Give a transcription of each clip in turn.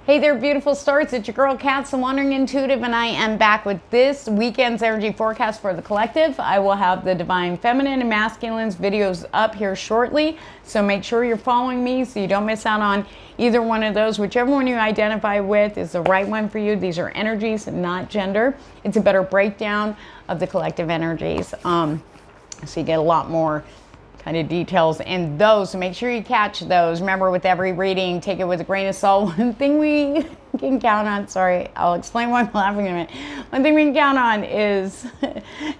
Hey there, beautiful stars. It's your girl, Kat, the Wandering Intuitive, and I am back with this weekend's energy forecast for the collective. I will have the Divine Feminine and Masculines videos up here shortly, so make sure you're following me so you don't miss out on either one of those. Whichever one you identify with is the right one for you. These are energies, not gender. It's a better breakdown of the collective energies, so you get a lot more kind of details in those, so make sure you catch those. Remember, with every reading, take it with a grain of salt. One thing we can count on, sorry, I'll explain why I'm laughing in a minute. One thing we can count on is,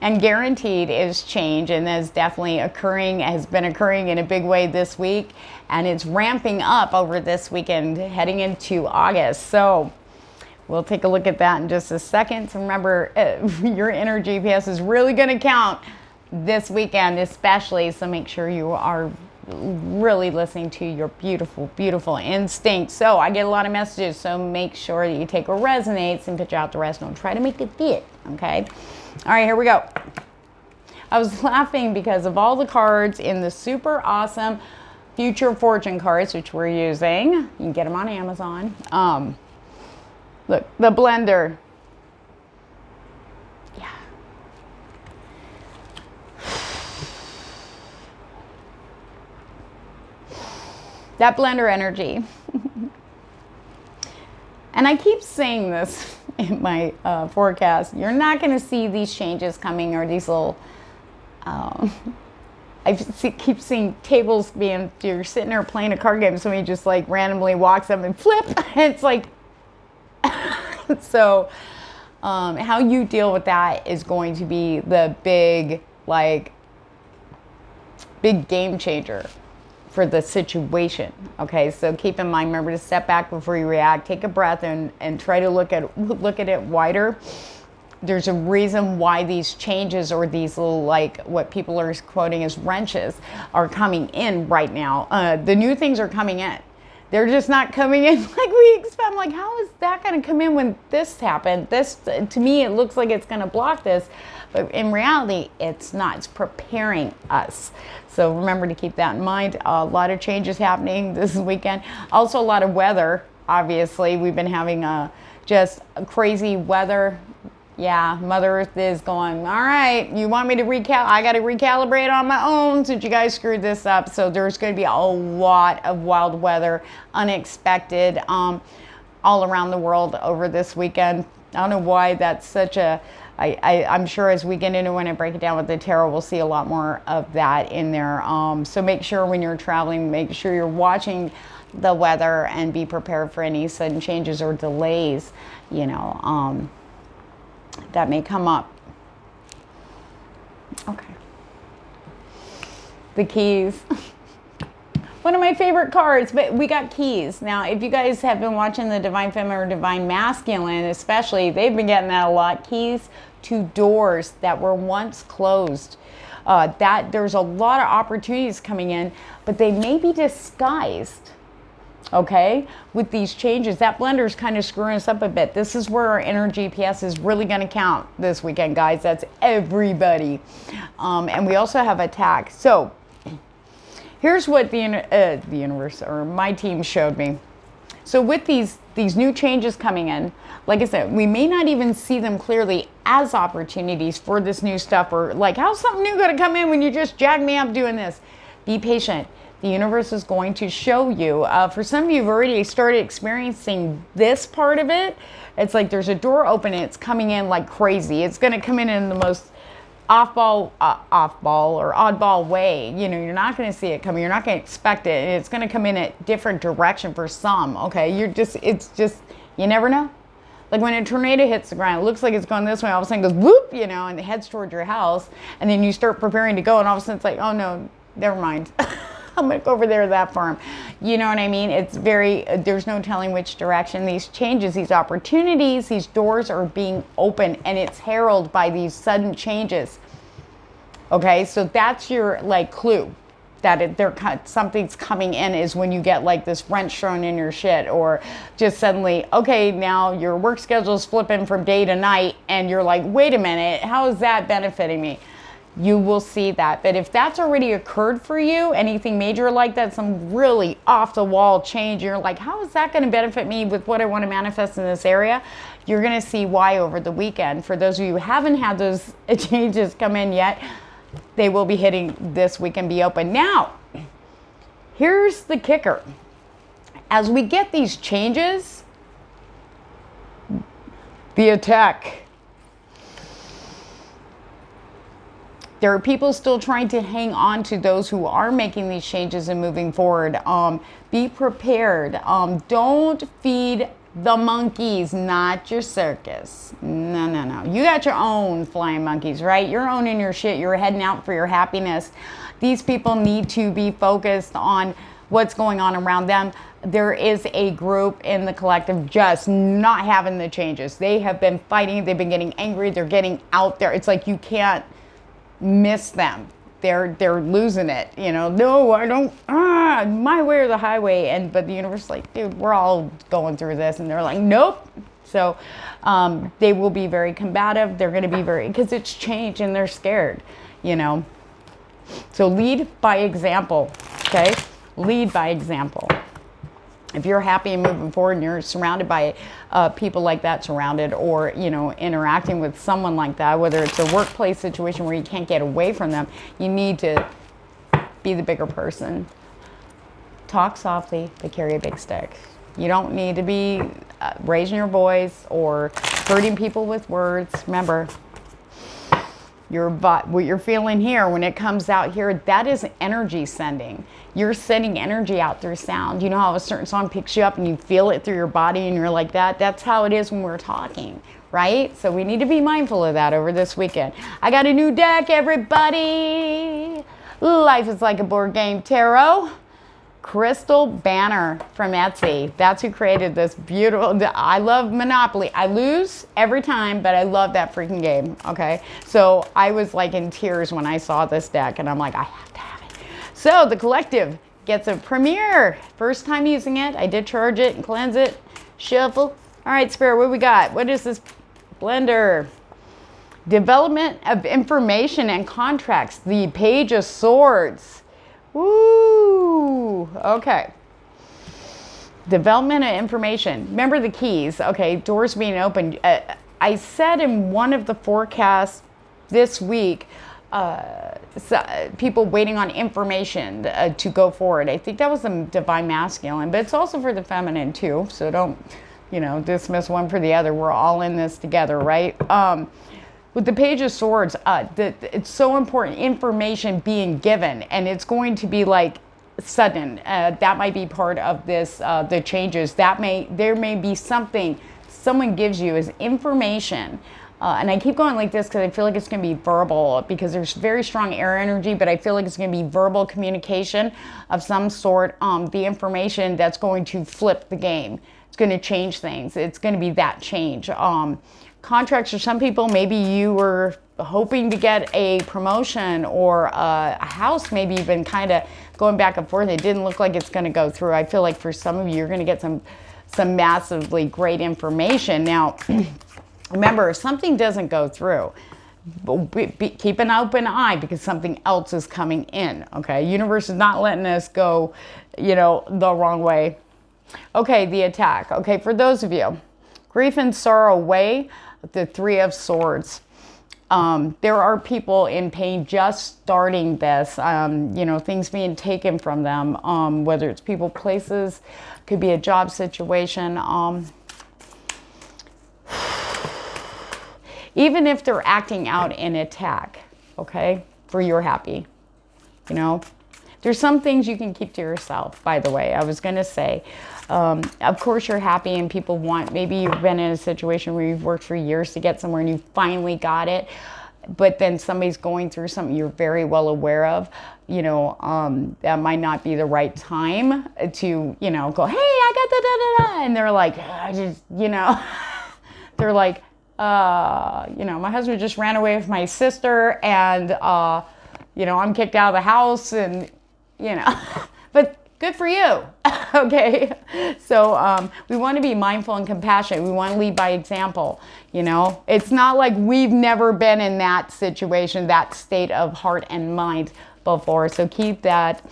and guaranteed, is change, and that's definitely occurring, has been occurring in a big way this week, and it's ramping up over this weekend, heading into August. So we'll take a look at that in just a second. So remember, your inner GPS is really going to count this weekend especially, so make sure you are really listening to your beautiful, beautiful instinct. So I get a lot of messages, so make sure that you take what resonates and pitch out the rest. Don't try to make it fit, okay? All right, here we go. I was laughing because of all the cards in the super awesome Future Fortune cards, which we're using. You can get them on Amazon. Look, the blender. That blender energy. And I keep saying this in my forecast. You're not going to see these changes coming, or these little, keep seeing tables being, you're sitting there playing a card game, somebody just like randomly walks up and flip. And it's like, so how you deal with that is going to be the big game changer for the situation. Okay, so keep in mind, remember to step back before you react, take a breath, and try to look at it wider. There's a reason why these changes, or these little, like what people are quoting as wrenches, are coming in right now. The new things are coming in. They're just not coming in like we expect. I'm like, how is that going to come in when this happened? This, to me, it looks like it's going to block this, but in reality, it's not. It's preparing us. So remember to keep that in mind. A lot of changes happening this weekend. Also, a lot of weather. Obviously, we've been having just crazy weather. Yeah, Mother Earth is going, all right, you want me to I got to recalibrate on my own since you guys screwed this up. So there's going to be a lot of wild weather, unexpected, all around the world over this weekend. I don't know why that's such a, I'm sure as we get into it and break it down with the tarot, we'll see a lot more of that in there. So make sure when you're traveling, make sure you're watching the weather and be prepared for any sudden changes or delays, you know, that may come up. Okay. The keys. One of my favorite cards, but we got keys. Now, if you guys have been watching the Divine Feminine or Divine Masculine, especially, they've been getting that a lot. Keys to doors that were once closed. That there's a lot of opportunities coming in, but they may be disguised. Okay, with these changes, that blender is kind of screwing us up a bit. This is where our inner GPS is really going to count this weekend, guys. That's everybody. And we also have attack. So here's what the universe, or my team, showed me. So with these new changes coming in, like I said, we may not even see them clearly as opportunities for this new stuff, or like, how's something new going to come in when you just jack me up doing this? Be patient. The universe is going to show you. For some of you who've already started experiencing this part of it, it's like there's a door open and it's coming in like crazy. It's going to come in the most off-ball or oddball way. You know, you're not going to see it coming. You're not going to expect it. And it's going to come in a different direction for some. Okay, it's just, you never know. Like when a tornado hits the ground, it looks like it's going this way, all of a sudden it goes whoop, you know, and it heads towards your house. And then you start preparing to go, and all of a sudden it's like, oh no, never mind. I'm going to go over there to that farm. You know what I mean? It's very, there's no telling which direction these changes, these opportunities, these doors are being opened, and it's heralded by these sudden changes. Okay, so that's your like clue that something's coming in, is when you get like this wrench thrown in your shit, or just suddenly, okay, now your work schedule is flipping from day to night, and you're like, wait a minute, how is that benefiting me? you will see that. But if that's already occurred for you, anything major like that, some really off the wall change, you're like, how is that going to benefit me with what I want to manifest in this area? You're going to see why over the weekend. For those of you who haven't had those changes come in yet, they will be hitting this week and be open. Now, here's the kicker. As we get these changes, the attack. There are people still trying to hang on to those who are making these changes and moving forward. Be prepared. Don't feed the monkeys, not your circus. No, no, no. You got your own flying monkeys, right? You're owning your shit. You're heading out for your happiness. These people need to be focused on what's going on around them. There is a group in the collective just not having the changes. They have been fighting. They've been getting angry. They're getting out there. It's like you can't miss them. They're losing it. You know, no, I don't, my way or the highway. But the universe is like, dude, we're all going through this. And they're like, nope. So they will be very combative. They're going to be because it's change and they're scared, you know. So lead by example, okay? Lead by example. If you're happy and moving forward and you're surrounded by people like that, or, you know, interacting with someone like that, whether it's a workplace situation where you can't get away from them, you need to be the bigger person. Talk softly, but carry a big stick. You don't need to be raising your voice or hurting people with words. Remember, what you're feeling here, when it comes out here, that is energy sending. You're sending energy out through sound. You know how a certain song picks you up and you feel it through your body and you're like that? That's how it is when we're talking, right? So we need to be mindful of that over this weekend. I got a new deck, everybody. Life is like a board game. Tarot. Crystal Banner from Etsy. That's who created this beautiful, I love Monopoly. I lose every time, but I love that freaking game, okay? So I was like in tears when I saw this deck and I'm like, I have to have it. So the collective gets a premiere. First time using it. I did charge it and cleanse it. Shuffle. All right, Spirit, what we got? What is this blender? Development of information and contracts. The Page of Swords. Woo! Okay. Development of information. Remember the keys. Okay, doors being open. I said in one of the forecasts this week, people waiting on information to go forward. I think that was the divine masculine, but it's also for the feminine too. So don't, you know, dismiss one for the other. We're all in this together, right? With the Page of Swords, it's so important, information being given, and it's going to be like sudden. That might be part of this, the changes. There may be something someone gives you as information. And I keep going like this because I feel like it's going to be verbal, because there's very strong air energy, but I feel like it's going to be verbal communication of some sort. The information that's going to flip the game. It's going to change things. It's going to be that change. Contracts for some people, maybe you were hoping to get a promotion or a house, maybe you've been kind of going back and forth. It didn't look like it's going to go through. I feel like for some of you, you're going to get some massively great information. Now, remember, if something doesn't go through, keep an open eye, because something else is coming in, okay? Universe is not letting us go, you know, the wrong way. Okay, the attack. Okay, for those of you, grief and sorrow way, the Three of Swords. There are people in pain just starting this, you know, things being taken from them, whether it's people, places, could be a job situation. Even if they're acting out in attack, okay, for your happy, you know. There's some things you can keep to yourself, by the way. I was going to say, of course you're happy and people want, maybe you've been in a situation where you've worked for years to get somewhere and you finally got it, but then somebody's going through something you're very well aware of, you know, that might not be the right time to, you know, go, hey, I got da-da-da-da, and they're like, I just, you know, they're like, you know, my husband just ran away with my sister and, you know, I'm kicked out of the house and, you know, but good for you. Okay, so we want to be mindful and compassionate. We want to lead by example. You know, it's not like we've never been in that situation, that state of heart and mind before. So keep that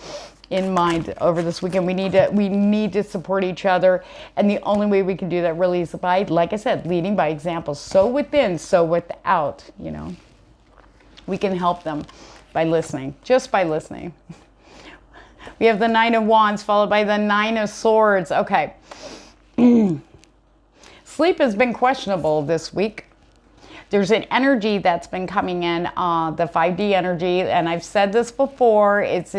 in mind over this weekend. We need to support each other, and the only way we can do that really is by, like I said, leading by example. So within, so without. You know, we can help them by listening, just by listening. We have the Nine of Wands followed by the Nine of Swords. Okay. Sleep has been questionable this week. There's an energy that's been coming in, the 5D energy, and I've said this before, it's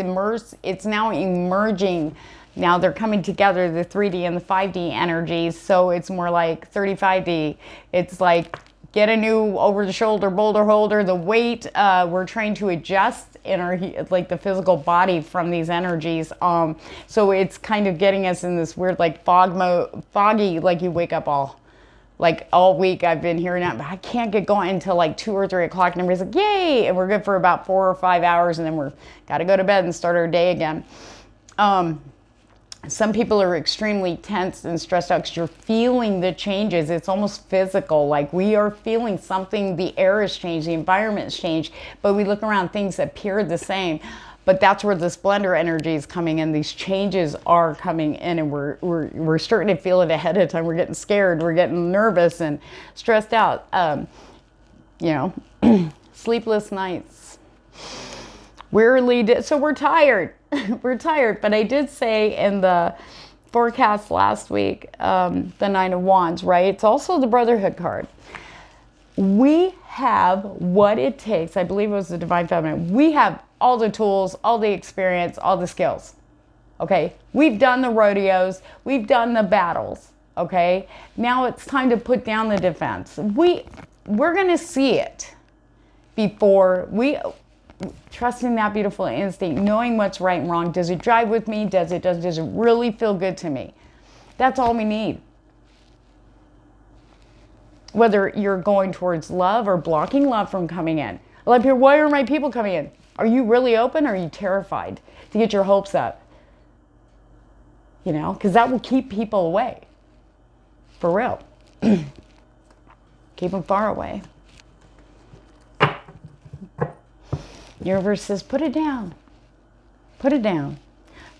now emerging. Now they're coming together, the 3D and the 5D energies, so it's more like 35D. It's like, get a new over-the-shoulder boulder holder, the weight, we're trying to adjust in our, like the physical body from these energies. So it's kind of getting us in this weird, like foggy, like you wake up all week I've been hearing that, but I can't get going until like 2 or 3 o'clock, and everybody's like, yay, and we're good for about 4 or 5 hours, and then we're got to go to bed and start our day again. Some people are extremely tense and stressed out because you're feeling the changes. It's almost physical, like we are feeling something, the air has changed, the environment has changed, but we look around, things appear the same. But that's where this blender energy is coming in. These changes are coming in, and we're starting to feel it ahead of time. We're getting scared. We're getting nervous and stressed out. You know, sleepless nights. So we're tired. We're tired. But I did say in the forecast last week, the Nine of Wands, right? It's also the Brotherhood card. We have what it takes. I believe it was the Divine Feminine. We have all the tools, all the experience, all the skills. Okay? We've done the rodeos. We've done the battles. Okay? Now it's time to put down the defense. We're going to see it before we... Trusting that beautiful instinct, knowing what's right and wrong. Does it drive with me? Does it really feel good to me? That's all we need. Whether you're going towards love or blocking love from coming in. Like, why are my people coming in? Are you really open, or are you terrified to get your hopes up? You know, because that will keep people away. For real. Keep them far away. Universe says, put it down. Put it down.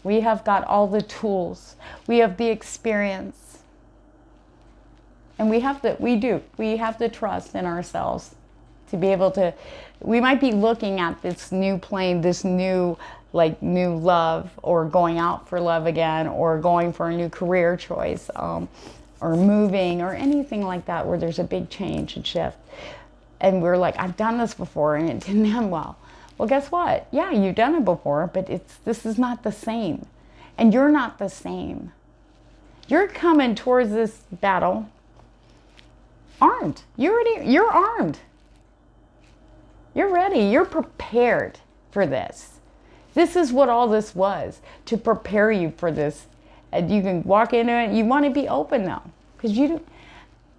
We have got all the tools. We have the experience. And we have the trust in ourselves to be able to, we might be looking at this new plane, this new love, or going out for love again, or going for a new career choice, or moving, or anything like that where there's a big change and shift. And we're like, I've done this before and it didn't end well. Well, guess what? Yeah, you've done it before, but this is not the same. And you're not the same. You're coming towards this battle armed. You're armed. You're ready. You're prepared for this. This is what all this was, to prepare you for this. And you can walk into it. You want to be open though, because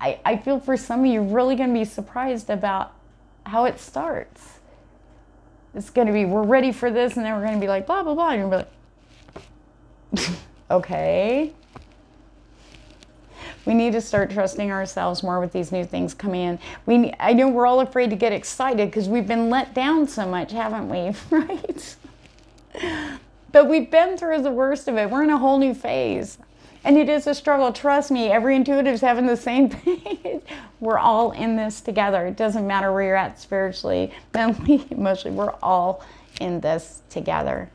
I feel for some of you, you're really going to be surprised about how it starts. It's going to be, we're ready for this, and then we're going to be like, blah, blah, blah. And you're going to be like, okay. We need to start trusting ourselves more with these new things coming in. I know we're all afraid to get excited because we've been let down so much, haven't we? Right? But we've been through the worst of it. We're in a whole new phase. And it is a struggle. Trust me, every intuitive's having the same thing. We're all in this together. It doesn't matter where you're at spiritually, mentally, emotionally. We're all in this together.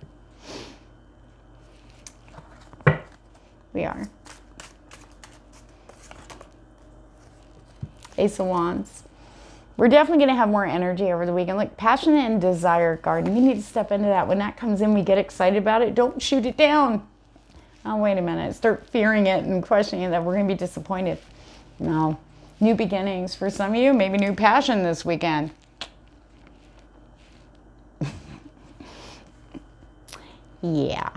We are. Ace of Wands. We're definitely going to have more energy over the weekend. Like passionate and desire garden. We need to step into that. When that comes in, we get excited about it. Don't shoot it down. Oh, wait a minute. Start fearing it and questioning it, that we're going to be disappointed. No. New beginnings. For some of you, maybe new passion this weekend. Yeah.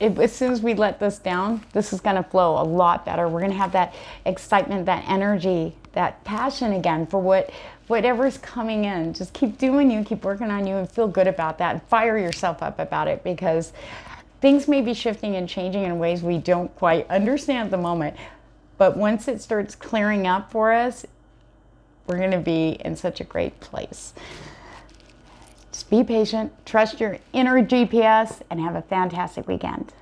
As soon as we let this down, this is going to flow a lot better. We're going to have that excitement, that energy that passion again for whatever's coming in. Just keep doing you, keep working on you, and feel good about that. And fire yourself up about it, because things may be shifting and changing in ways we don't quite understand at the moment. But once it starts clearing up for us, we're going to be in such a great place. Just be patient, trust your inner GPS, and have a fantastic weekend.